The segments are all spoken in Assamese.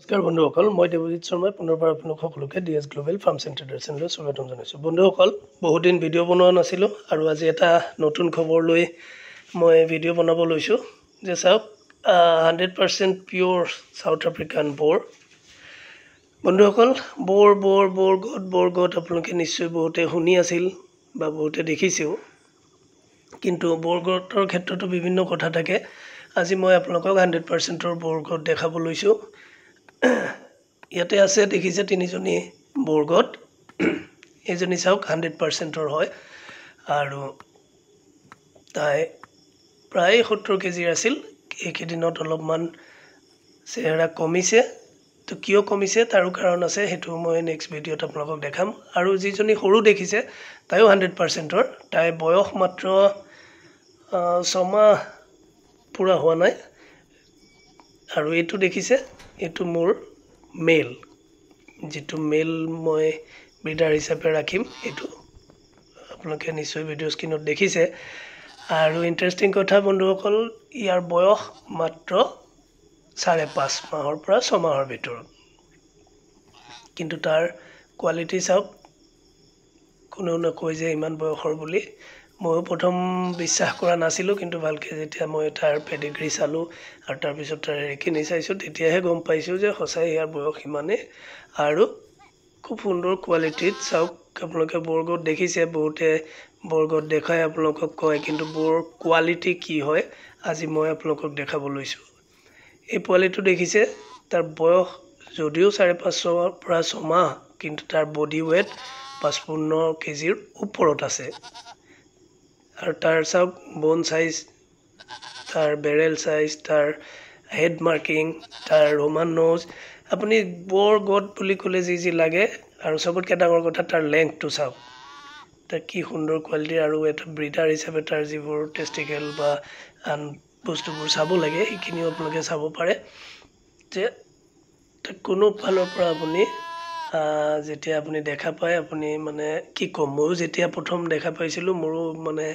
নমস্কাৰ বন্ধুসকল, মই দেৱজিৎ শৰ্মাই পুনৰবাৰ আপোনালোক সকলোকে DS global farms and traders চেনেললৈ স্বাগতম জনাইছোঁ। বন্ধুসকল, বহুদিন ভিডিঅ' বনোৱা নাছিলোঁ আৰু আজি এটা নতুন খবৰ লৈ মই ভিডিঅ' বনাব লৈছোঁ যে চাওক 100% পিয়'ৰ চাউথ আফ্ৰিকান বৰ। বন্ধুসকল, বৰগত আপোনালোকে নিশ্চয় বহুতে শুনি আছিল বা বহুতে দেখিছেও, কিন্তু বৰগতৰ ক্ষেত্ৰতো বিভিন্ন কথা থাকে। আজি মই আপোনালোকক 100%ৰ বৰগত দেখাব লৈছোঁ। ইয়াতে আছে, দেখিছে তিনিজনী বৰগত। এইজনী চাওক 100%ৰ হয় আৰু তাই প্ৰায় 70 কেজিৰ আছিল। এইকেইদিনত অলপমান চেহেৰা কমিছে। তো কিয় কমিছে তাৰো কাৰণ আছে, সেইটো মই নেক্সট ভিডিঅ'ত আপোনালোকক দেখাম। আৰু যিজনী সৰু দেখিছে তাইও 100%ৰ। তাই বয়স মাত্ৰ 6 মাহ পূৰা হোৱা নাই। আৰু এইটো দেখিছে, এইটো মোৰ মেল, যিটো মেল মই ব্ৰিডাৰ হিচাপে ৰাখিম। এইটো আপোনালোকে নিশ্চয় ভিডিঅ' স্ক্ৰীণত দেখিছে। আৰু ইণ্টাৰেষ্টিং কথা বন্ধুসকল, ইয়াৰ বয়স মাত্ৰ 5.5 মাহৰ পৰা 6 মাহৰ ভিতৰত। কিন্তু তাৰ কোৱালিটি চাওক, কোনেও নকয় যে ইমান বয়সৰ বুলি। ময়ো প্ৰথম বিশ্বাস কৰা নাছিলোঁ, কিন্তু ভালকৈ যেতিয়া মই তাৰ পেডিগ্ৰী চালোঁ আৰু তাৰপিছত তাৰ এইখিনি চাইছোঁ, তেতিয়াহে গম পাইছোঁ যে সঁচাই ইয়াৰ বয়স ইমানেই আৰু খুব সুন্দৰ কোৱালিটিত। চাওক, আপোনালোকে বৰগত দেখিছে, বহুতে বৰগত দেখাই আপোনালোকক কয়, কিন্তু বৰ কোৱালিটি কি হয় আজি মই আপোনালোকক দেখাব লৈছোঁ। এই পোৱালিটো দেখিছে, তাৰ বয়স যদিও 5.5 পৰা 6 মাহ, কিন্তু তাৰ বডি ৱেইট 55 কেজিৰ ওপৰত আছে। আৰু তাৰ চাওক বন চাইজ, তাৰ বেৰেল চাইজ, তাৰ হেড মাৰ্কিং, তাৰ ৰোমান নোজ। আপুনি বৰগত বুলি ক'লে যি লাগে। আৰু চবতকৈ ডাঙৰ কথা, তাৰ লেংথটো চাওক, তাৰ কি সুন্দৰ কোৱালিটি। আৰু এটা ব্ৰিডাৰ হিচাপে তাৰ যিবোৰ টেষ্টিকেল বা আন বস্তুবোৰ চাব লাগে, সেইখিনিও আপোনালোকে চাব পাৰে যে কোনো ফালৰ পৰা আপুনি যেতিয়া আপুনি দেখা পায়, আপুনি মানে কি ক'ম, ময়ো যেতিয়া প্ৰথম দেখা পাইছিলোঁ মোৰো মানে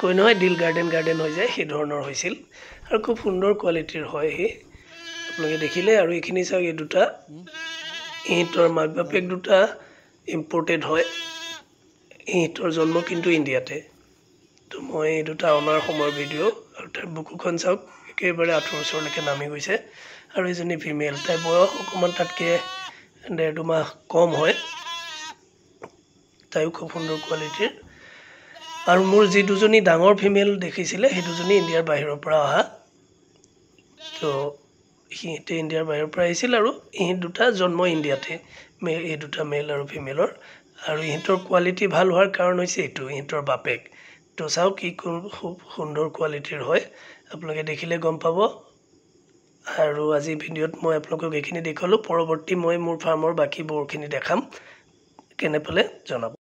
কৈ নহয় দিল গাৰ্ডেন হৈ যায়, সেই ধৰণৰ হৈছিল। আৰু খুব সুন্দৰ কোৱালিটিৰ হয় সি, আপোনালোকে দেখিলে। আৰু এইখিনি চাওক, এই দুটা ইহঁতৰ মাক বাপেক দুটা ইম্পৰ্টেড হয়। ইহঁতৰ জন্ম কিন্তু ইণ্ডিয়াতে। তো মই এই দুটা অনাৰ সময়ৰ ভিডিঅ'। আৰু তাৰ বুকুখন চাওক, একেবাৰে আঁঠুৰ ওচৰলৈকে নামি গৈছে। আৰু এইজনী ফিমেল, তাইৰ বয়স অকণমান তাতকৈ 1.5-2 মাহ কম হয়। তাইও খুব সুন্দৰ কোৱালিটিৰ। আৰু মোৰ যি দুজনী ডাঙৰ ফিমেল দেখিছিলে, সেই দুজনী ইণ্ডিয়াৰ বাহিৰৰ পৰা অহা। তো সিহঁতে ইণ্ডিয়াৰ বাহিৰৰ পৰা আহিছিল আৰু ইহঁত দুটা জন্ম ইণ্ডিয়াতে, এই দুটা মেল আৰু ফিমেলৰ। আৰু ইহঁতৰ কোৱালিটি ভাল হোৱাৰ কাৰণ হৈছে এইটো, ইহঁতৰ বাপেক। তো চাওক কি খুব সুন্দৰ কোৱালিটিৰ হয়, আপোনালোকে দেখিলে গম পাব। আৰু আজি ভিডিঅ'ত মই আপোনালোকক এইখিনি দেখালোঁ। পৰৱৰ্তী মই মোৰ ফাৰ্মৰ বাকী বৰখিনি দেখাম, কেনে পালে জনাব।